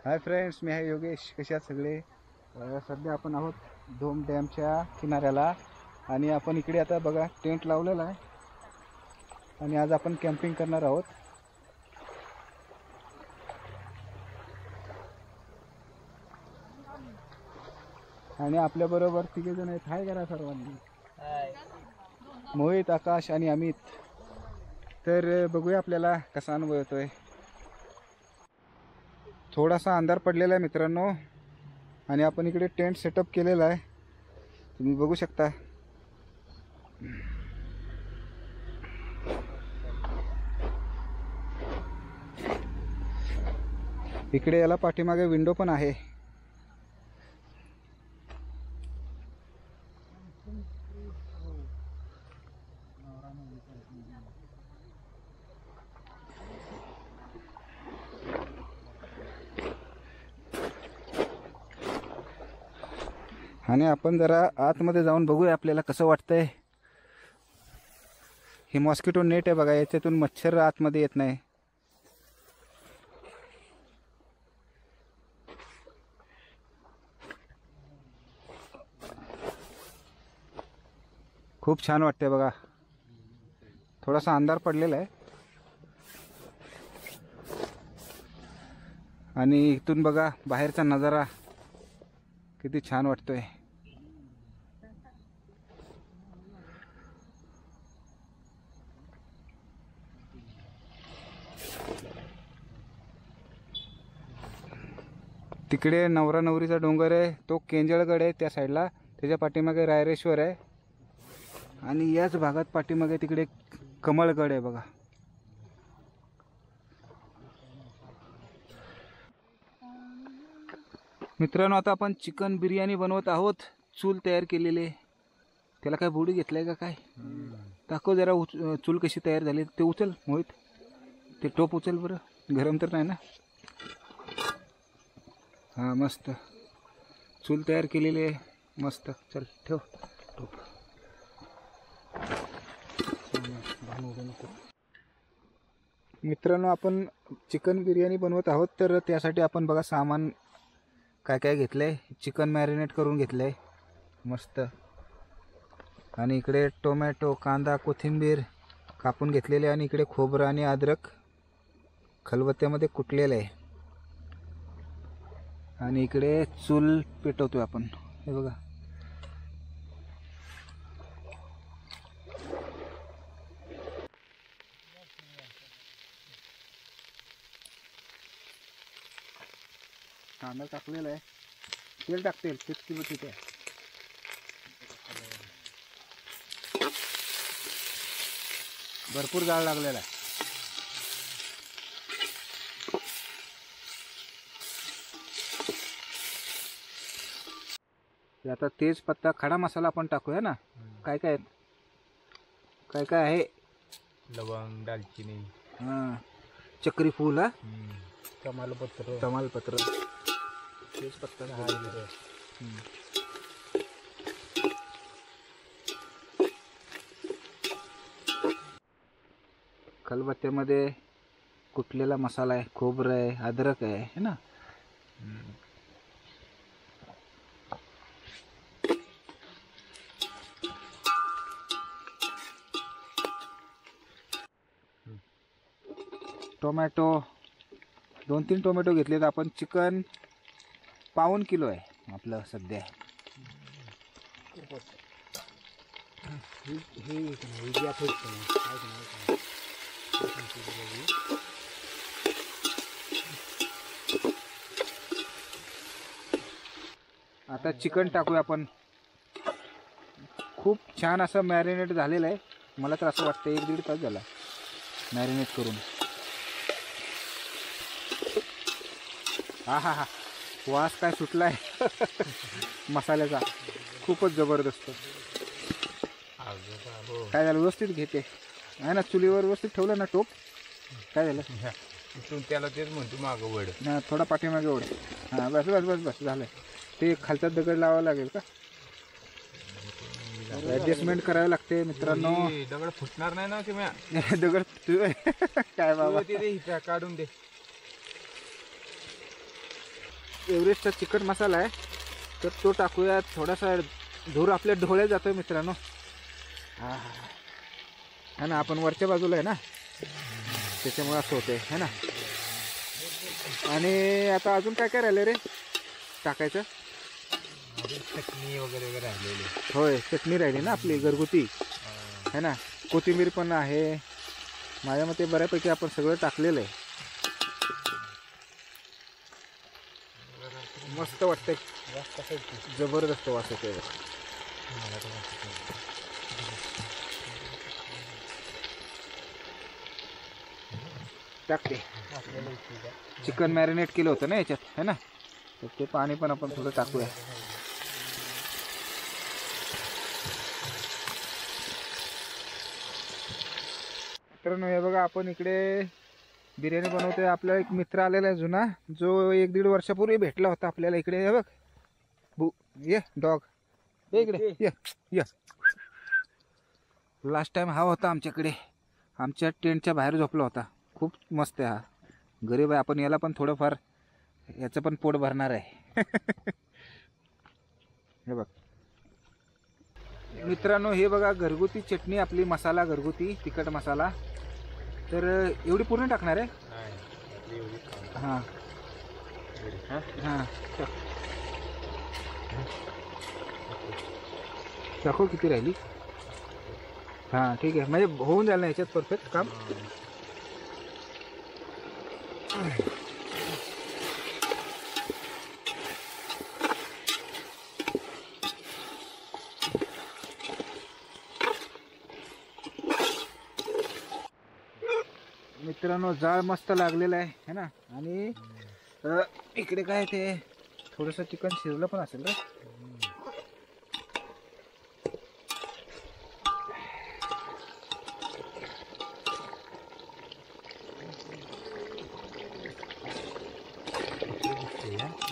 Hi friends, मी आहे योगेश. कशा आहात सगळे? सध्या आपण आहोत धोम डॅमच्या किनाऱ्याला आणि आपण इकडे आता बघा टेंट लावलेला आहे आणि आज आपण कॅम्पिंग करणार आहोत. आणि आपल्याबरोबर तिघे जण आहेत. हाय करा सर्वांनी. मोहित, आकाश आणि अमित. तर बघूया आपल्याला कसा अनुभव येतोय. थोडासा अंधार पडलेला आहे मित्रांनो आणि आपण इकडे टेंट सेटअप केलेला आहे, तुम्ही बघू शकता. इकडे याला पाठीमागे विंडो पण आहे. आणि आपण जरा आतमध्ये जाऊन बघूया आपल्याला कसं वाटतंय. हे मॉस्किटो नेट आहे बघा, याच्यातून मच्छर आतमध्ये येत नाही. खूप छान वाटतंय बघा. थोडासा अंधार पडलेला आहे आणि इथून बघा बाहेरचा नजारा किती छान वाटतोय. तिकडे नवरा नवरीचा डोंगर आहे, तो केंजळगड आहे त्या साईडला. त्याच्या पाठीमागे रायरेश्वर आहे आणि याच भागात पाठीमागे तिकडे कमळगड आहे बघा. मित्रांनो, आता आपण चिकन बिर्याणी बनवत आहोत. चूल तयार केलेले. त्याला काय बुडी घेतलाय का काय? दाखव जरा चूल कशी तयार झाली. ते उचल मोहित, ते टोप उचल बरं, गरम तर नाही ना? हां, मस्त चूल तयार केलेली आहे, मस्त. चल ठेव टोप. मित्रांनो, आपण चिकन बिर्याणी बनवत आहोत, तर त्यासाठी आपण बघा सामान काय काय घेतलंय. चिकन मॅरिनेट करून घेतलंय मस्त. आणि इकडे टोमॅटो, कांदा, कोथिंबीर कापून घेतलेले आणि इकडे खोबरं आणि अद्रक खलबत्त्यामध्ये कुटलेलं आहे. आणि इकडे चूल पेटवतोय आपण, हे बघा. कांदा टाकलेला आहे, तेल टाकतेल तेच किंवा तिथे भरपूर जाळ लागलेला आहे. आता तेजपत्ता, खडा मसाला आपण टाकूया ना. काय काय काय काय आहे? लवंग, दालचिनी, हां, चक्री फूल, हा, तमालपत्र, तमालपत्र, तेजपत्ता. खलबत्त्यामध्ये कुटलेला मसाला आहे, खोबरं आहे, अद्रक आहे, है ना. टोमॅटो 2-3 टोमॅटो घेतलेत आपण. चिकन 1.5 किलो आहे आपलं सध्या. आता चिकन टाकूया आपण. खूप छान असं मॅरिनेट झालेलं आहे. मला तर असं वाटतं 1-1.5 तास झाला मॅरिनेट करून. हा हा हा, वास काय सुटलाय मसाल्याचा, खूपच जबरदस्त. काय झालं? व्यवस्थित घेते आहे ना, चुलीवर व्यवस्थित ठेवलं ना टोप. काय झालं? त्याला तेच म्हणतो मागं वड ना, थोडा पाठीमागे ओढ. हां, बस बस बस बस, झालं. ते खालचा दगड लावावा लागेल का? ॲडजस्टमेंट करावी लागते मित्रांनो. दगड फुटणार नाही ना किंवा दगड काय बाबा, ते काढून दे. एव्हरेस्टचा चिकन मसाला आहे, तर तो टाकूया. थोडासा धूर आपल्या डोळ्यात जातोय मित्रांनो. हा हा ना, आपण वरच्या बाजूला आहे ना, त्याच्यामुळे असं होतंय है ना. आणि आता अजून काय काय राहिलं रे टाकायचं? चटणी वगैरे वगैरे राहिलेली. होय, चटणी राहिली ना आपली घरगुती है ना. कोथिंबीर पण आहे. माझ्या मते बऱ्यापैकी आपण सगळं टाकलेलं आहे. मस्त वाटतंय, जबरदस्त वास येतोय. टाकते. चिकन मॅरिनेट केलं होतं ना याच्यात है ना, तर ते पाणी पण आपण थोडं टाकूया. मित्रांनो हे बघा, आपण इकडे बिर्याणी बनवतोय. आपला एक मित्र आलेला आहे जुना, जो 1-1.5 वर्षापूर्वी भेटला होता आपल्याला इकडे. हे बघ ये डॉग, इकडे ये. लास्ट टाइम हा होता आमच्याकडे, आमच्या टेंटच्या बाहेर झोपला होता. खूप मस्त आहे हा, गरीब आहे. आपण याला पण थोडंफार, याचं पण पोट भरणार आहे. हे बघ मित्रांनो, हे बघा घरगुती चटणी आपली, मसाला घरगुती तिखट मसाला. तर एवढी पूर्ण टाकणार आहे. हां हां, दाखव किती राहिली. हां ठीक आहे, म्हणजे होऊन जाईल ना याच्यात परफेक्ट काम. मित्रांनो जाळ मस्त लागलेला आहे है ना. आणि इकडे काय ते थोडंसं चिकन शिजलं पण असेल रे.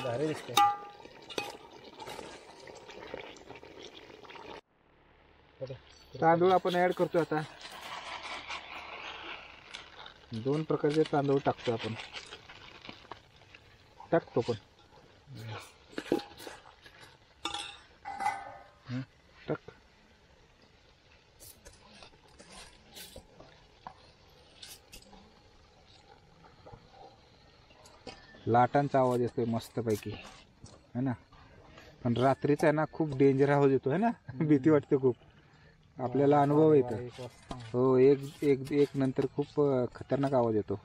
भारी दिसतंय. तांदूळ आपण ऍड करतो आता. 2 प्रकारचे तांदूळ टाकतो आपण. टाकतो पण टाक. लाटांचा आवाज येतोय मस्तपैकी है ना. पण रात्रीचा आहे ना खूप डेंजर आवाज येतो है ना. भीती वाटते खूप, आपल्याला अनुभव येतो. हो, एक नंतर खूप खतरनाक आवाज येतो.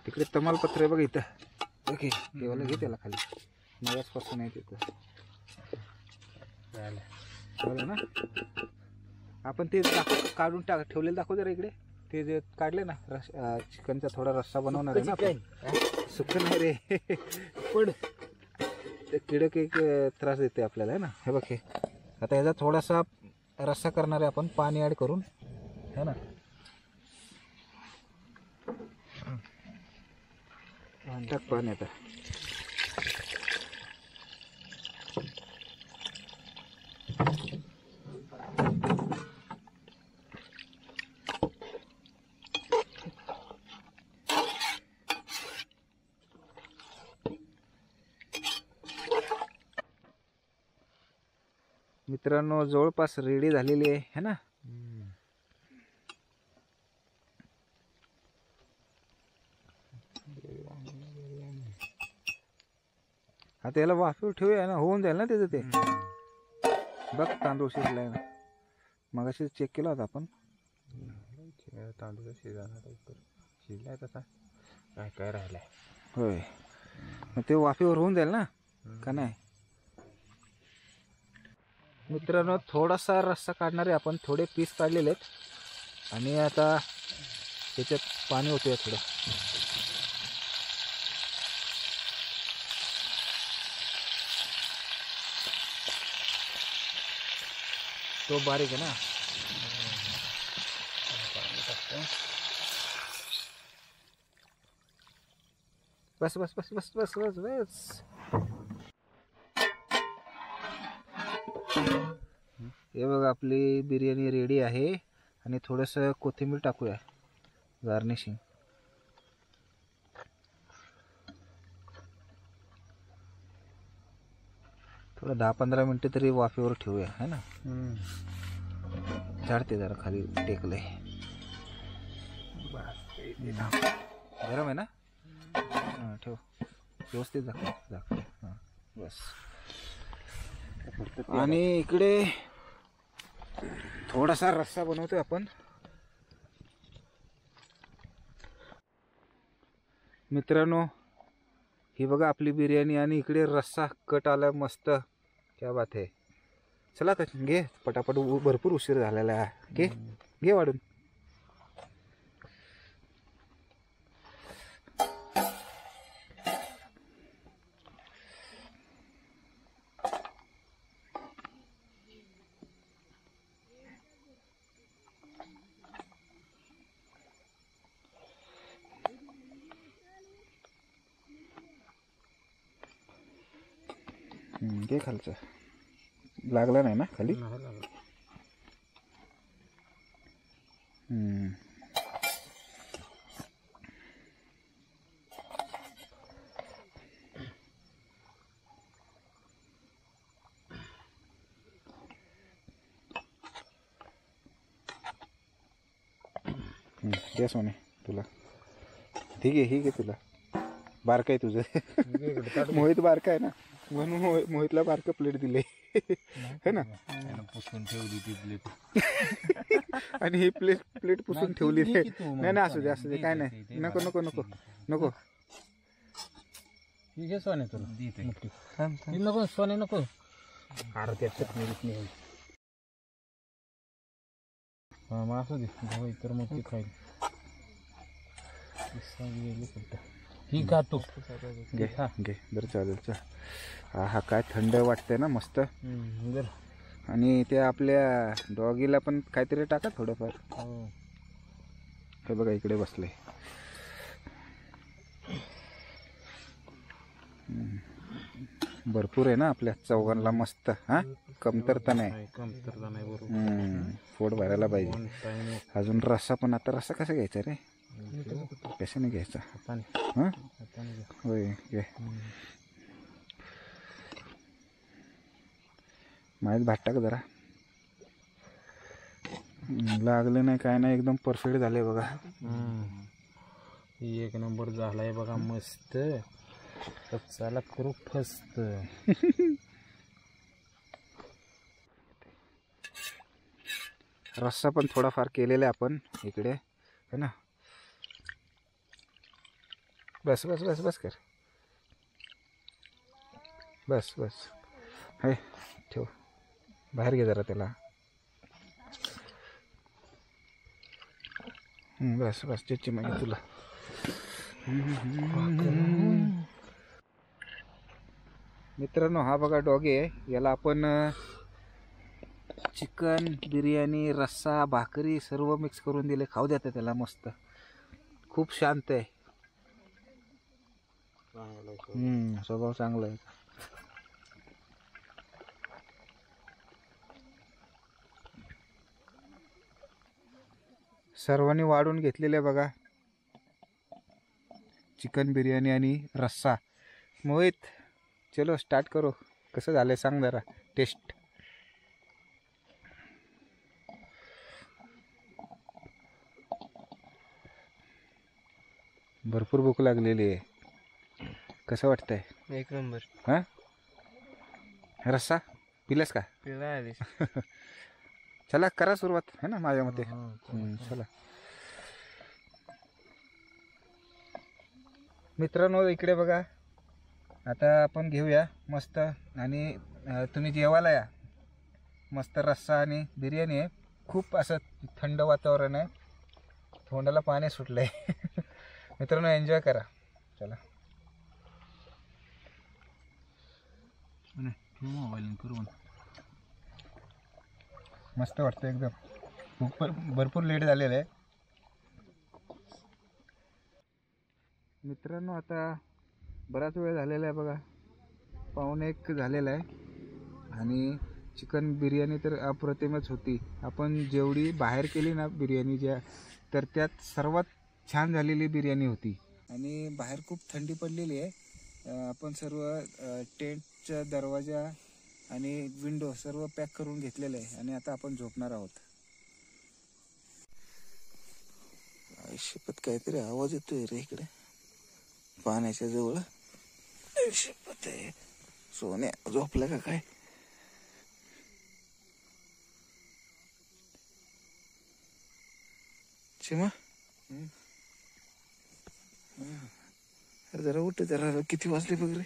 तिकडे तमालपत्र आहे बघ इथं. ओके, देवाला घे त्याला खाली, नव्यासपासून आहे तिथं. झालं ना. आपण ते काढून ठेवलेलं दाखव जरा इकडे. ते जे काढले ना चिकनचा थोडा रस्सा बनवणार आहे ना आपण. सुकं नाही रे, पण ते किडक एक त्रास देते आपल्याला है ना. हे बघ, हे आता याचा थोडासा रस्सा करणार आहे आपण पाणी ॲड करून है ना. टाक पाणी आता. मित्रांनो जवळपास रेडी झालेली आहे है ना. आता याला वाफेवर ठेवूया ना, होऊन जाईल ना त्याचं ते. बघ तांदूळ शिजलाय ना, मगाशी चेक केला होता आपण. तांदूळ शिजलाय तसा, काय काय राहिलाय. होय, मग ते वाफेवर होऊन जाईल ना का नाही. मित्रांनो थोडासा रस्सा काढणार आहे आपण, थोडे पीस काढलेले आहेत. आणि आता त्याच्यात पाणी होतोय थोडं. तो बारीक आहे ना. बस बस बस बस बस बस बस. हे बघा आपली बिर्याणी रेडी आहे. आणि थोडंसं कोथिंबीर टाकूया गार्निशिंग. थोडं 10-15 मिनटं तरी वाफेवर ठेवूया है ना. झाडते जरा खाली टेकले. गरम आहे ना. हां ठेव व्यवस्थित झाकलं. हां बस. आणि इकडे थोडासा रस्सा बनवतोय आपण. मित्रांनो ही बघा आपली बिर्याणी आणि इकडे रस्सा कट आला मस्त. क्या बात आहे. चला आता घे पटापट, भरपूर उशीर झालेला आहे. घे वाढून. घे खालचं. लागला नाही ना खाली. दे सोने तुला. ठीक आहे ठीक आहे. तुला बारका आहे तुझं. मोहित बारका आहे ना म्हणून मोहितला बारकं प्लेट दिले है ना. पुसून ठेवली ती प्लेट. आणि ही प्लेट पुसून ठेवली. नाही नाही असू दे असू दे काय नाही. नको नको नको नको. घे सोने तुला. नको सोने नको. अरे त्या चटणी बिटणी मग असू दे भाऊ तर मग ते खाईल. ही का तू घे घे बरं चालेल. चल हा काय थंड वाटतंय ना मस्त. आणि ते आपल्या डॉगीला पण काहीतरी टाका थोडंफार. हे बघा इकडे बसले. भरपूर आहे ना आपल्या चौघांना मस्त. हा कमतरता नाही. पोट भरायला पाहिजे. अजून रस्सा पण. आता रस्सा कसा घ्यायचा रे. कशाने घ्यायचा. हां होय घे. माहीत भात टाक जरा. लागलं नाही काय नाही. एकदम परफेक्ट झाले बघा. एक नंबर झालाय बघा मस्त. चला करू फस्त. रस्सा पण थोडाफार केलेला आहे आपण इकडे है ना. बस बस बस बस कर. बस बस है ठेव. बाहेर घे जरा त्याला. बस बस चिच्ची मागे तुला. मित्रांनो हा बघा डॉगी आहे. याला आपण चिकन बिर्याणी रस्सा भाकरी सर्व मिक्स करून दिले. खाऊ द्या त्याला मस्त. खूप शांत आहे. स्वभाव चांगला आहे. सर्वांनी वाढून घेतलेले बघा चिकन बिर्याणी आणि रस्सा. मोहित चलो स्टार्ट करो. कसं झालंय सांग जरा टेस्ट. भरपूर भूक लागलेली आहे. कसं वाटतंय. एक नंबर. हां रस्सा पिलस का. चला करा सुरुवात है ना माझ्या मते. चला मित्रांनो इकडे बघा. आता आपण घेऊया मस्त. आणि तुम्ही जेवायला या. मस्त रस्सा आणि बिर्याणी आहे. खूप असं थंड वातावरण आहे. तोंडाला पाणी सुटलंय. मित्रांनो एन्जॉय करा. चला मोबाईल करून मस्त वाटतं एकदम. भरपूर लेट झालेलं आहे. मित्रांनो आता बराच वेळ झालेला आहे बघा, 1:45 झालेला आहे आणि चिकन बिर्याणी तर अप्रतिमच होती. आपण जेवढी बाहेर केली ना बिर्याणी ज्या, तर त्यात सर्वात छान झालेली बिर्याणी होती. आणि बाहेर खूप थंडी पडलेली आहे. आपण सर्व टेंटचा दरवाजा आणि विंडो सर्व पॅक करून घेतलेलं आहे आणि आता आपण झोपणार आहोत. शिपत काहीतरी आवाज येतोय रे इकडे पाण्याच्या जवळ. शिपत आहे, सोन्या झोपला का काय? चिमा जरा उठ जरा, किती वाजले बघ रे.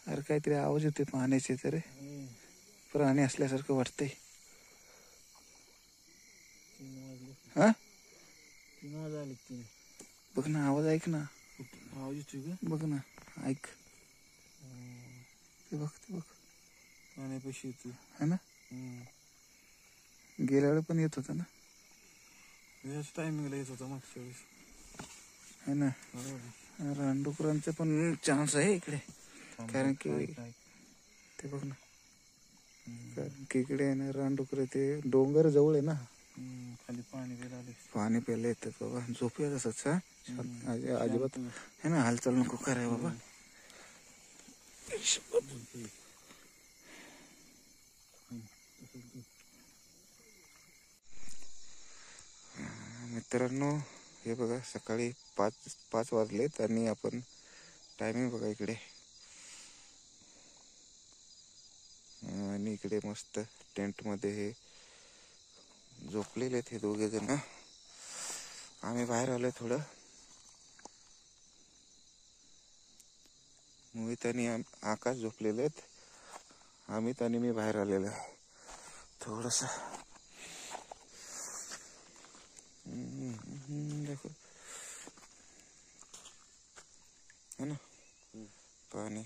अरे काहीतरी आवाज येतोय पाण्याचे, तर प्राणी असल्यासारखं वाटतंय. हा बघ ना, आवाज ऐक ना, आवाज येतोय बघ ना, ऐक. ते बघ पाण्यापाशी येतोय है ना. गेल्या वेळेला पण येत होता ना, याच टायमिंगला येत होता मागच्या वेळेस है ना. रानडुकरांचा पण चान्स आहे इकडे, कारण की ते बघ ना, कारण की इकडे आहे ना रानडुकर, ते डोंगर जवळ आहे ना, खाली पाणी प्यायला येतात बाबा. झोपूया तसंच. अजिबात है ना हालचाल नको कराय बाबा. मित्रांनो हे बघा, सकाळी 5 वाजलेत आणि आपण टायमिंग बघा इकडे. आणि इकडे मस्त टेंट मध्ये हे झोपलेले आहेत हे दोघे जण. आम्ही बाहेर आलोय थोडं. मोहित आणि आकाश झोपलेले आहेत, अमित आणि मी बाहेर आलेलो आहे थोडस. देखो है ना पाणी,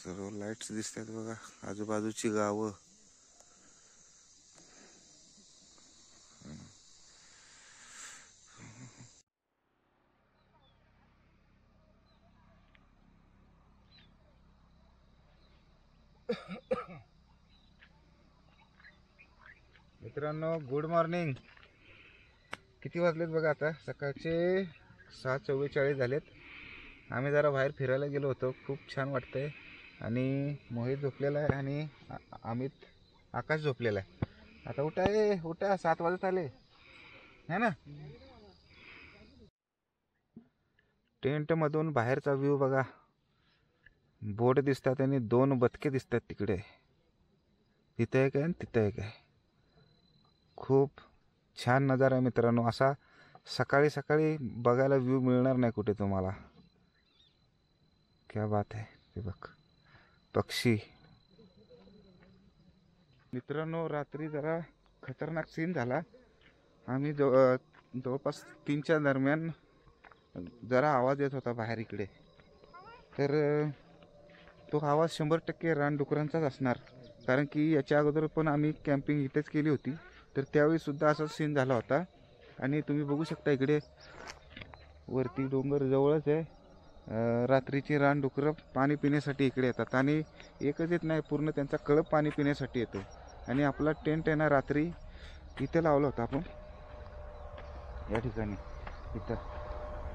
सर्व लाईट्स दिसतात बघा, आजूबाजूची गावं. मित्रांनो गुड मॉर्निंग. किती वाजलेत बघा आता, सकाळचे 6:44 झालेत. आम्ही जरा बाहेर फिरायला गेलो होतो, खूप छान वाटतंय. आणि मोहित झोपलेला आहे आणि अमित आकाश झोपलेला आहे. आता उठा 7 वाजत आले है ना. टेंट मधून बाहेरचा व्ह्यू बघा, बोट दिसतात आणि 2 बदके दिसतात तिकडे. तिथे एक आहे आणि तिथे एक आहे. खूप छान नजारा आहे मित्रांनो, असा सकाळी सकाळी बघायला व्ह्यू मिळणार नाही कुठे तुम्हाला. क्या बात आहे. ते बघ पक्षी. मित्रांनो रात्री जरा खतरनाक सीन झाला. आम्ही जवळपास 3च्या दरम्यान जरा आवाज येत होता बाहेर इकडे, तर तो आवाज 100% रानडुकरांचाच असणार. कारण की याच्या अगोदर पण आम्ही कॅम्पिंग इथेच केली होती, तर त्यावेळी सुद्धा असाच सीन झाला होता. आणि तुम्ही बघू शकता इकडे वरती डोंगर जवळच आहे. रात्रीची रानडुकरं पाणी पिण्यासाठी इकडे येतात आणि एकच येत नाही, पूर्ण त्यांचा कळप पाणी पिण्यासाठी येतो. आणि आपला टेंट आहे ना रात्री इथे लावला होता आपण या ठिकाणी इथं,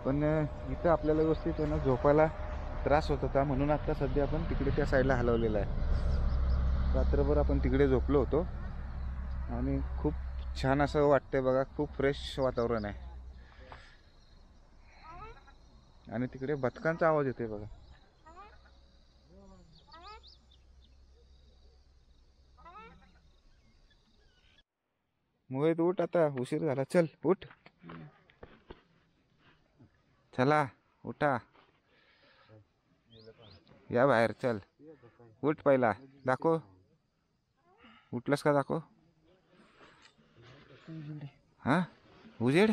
पण इथं आपल्याला व्यवस्थित आहे ना झोपायला त्रास होत होता, म्हणून आता सध्या आपण तिकडे त्या साईडला हलवलेला आहे. रात्रभर आपण तिकडे झोपलो होतो आणि खूप छान असं वाटतंय बघा, खूप फ्रेश वातावरण आहे. आणि तिकडे बदकांचा आवाज येतोय बघा. मोहित उठ, आता उशीर झाला, चल उठ, चला उठा, या बाहेर, चल उठ, पहिला दाखव, उठलंस का दाखव. हा उजेड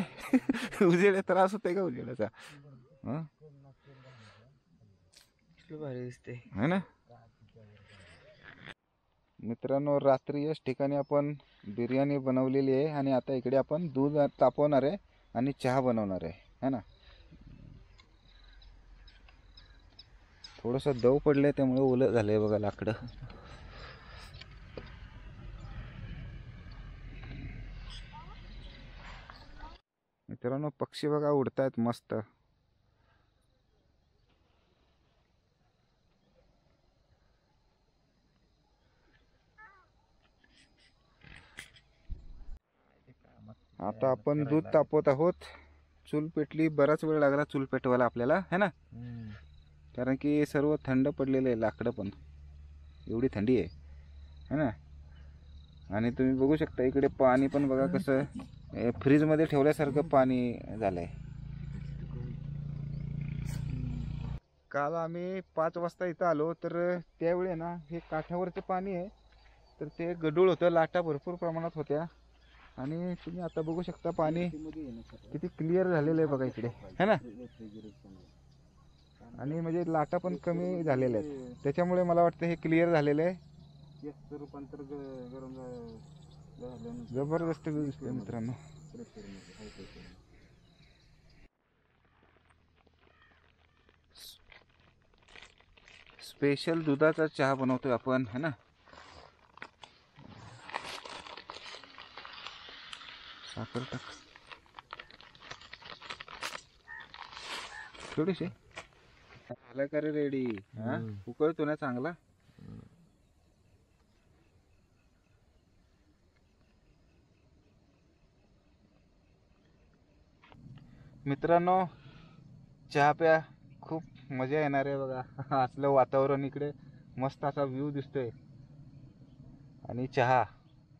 उजेड त्रास होतोय का उजेडाचा? भारी दिसते है ना. मित्रांनो, रात्री याच ठिकाणी आपण बिर्याणी बनवलेली आहे आणि आता इकडे आपण दूध तापवणार आहे आणि चहा बनवणार आहे, है ना. थोडंसं दव पडलंय त्यामुळे ओलं झालंय बघा लाकडं. मित्रांनो, पक्षी बघा उडतायत मस्त. आता आपण दूध तापवत आहोत. चूल पेटली, बराच वेळ लागला चूल पेटवायला आपल्याला, है ना. कारण की सर्व थंड पडलेलं आहे लाकडं पण, एवढी थंडी आहे, है ना. आणि तुम्ही बघू शकता इकडे पाणी पण बघा कसं फ्रीजमध्ये ठेवल्यासारखं पाणी झालंय. काल आम्ही 5 वाजता इथं आलो तर त्यावेळी ना हे काठावरचं पाणी आहे, तर ते गढूळ होतं, लाटा भरपूर प्रमाणात होत्या. आणि तुम्ही आता बघू शकता पाणी किती क्लिअर झालेलं आहे बघा इकडे, है ना. आणि म्हणजे लाटा पण कमी झालेल्या आहेत, त्याच्यामुळे मला वाटतं हे क्लिअर झालेलं आहे. रूपांतर जबरदस्त दिसतंय मित्रांनो. स्पेशल दुधाचा चहा बनवतोय आपण, है ना. साखर टाक थोडीशी. झालं का रे रेडी? हा, उकळतो ना चांगला. मित्रांनो, चहा प्या, खूप मजा येणार आहे बघा. असलं वातावरण इकडे, मस्त असा व्ह्यू दिसतोय आणि चहा,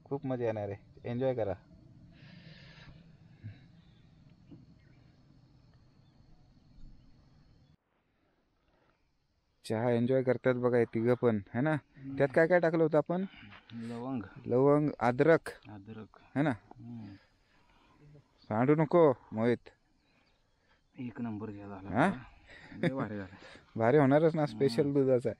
खूप मजा येणार आहे. एन्जॉय करा. चहा एन्जॉय करतात बघा हे तिघं पण, है ना. त्यात काय काय टाकलं होतं आपण? लवंग, अद्रक, है ना. सांडू नको मोहित. एक नंबर झाला, भारी झाला. भारी होणारच ना, स्पेशल दुधाचा आहे.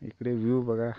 इकडे व्ह्यू बघा.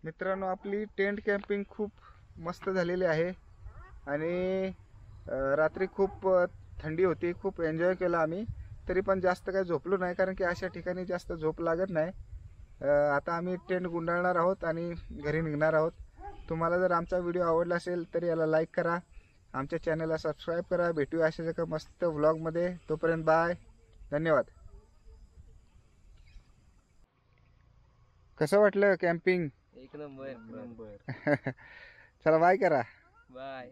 मित्रांनो, आपली टेंट कॅम्पिंग खूप मस्त झालेली आहे आणि रात्री खूप थंडी होती, खूप एन्जॉय केला आम्ही. तरी पण जास्त काही झोपलो नाही, कारण की अशा ठिकाणी जास्त झोप लागत नाही. आता आम्ही टेंट गुंडाळणार आहोत आणि घरी निघणार आहोत. तुम्हाला जर आमचा व्हिडिओ आवडला असेल तर याला लाईक करा, आमच्या चॅनलला सबस्क्राईब करा. भेटूया अशाच एका मस्त व्लॉगमध्ये. तोपर्यंत बाय, धन्यवाद. कसं वाटलं कॅम्पिंग? एक नंबर. चला बाय करा. बाय.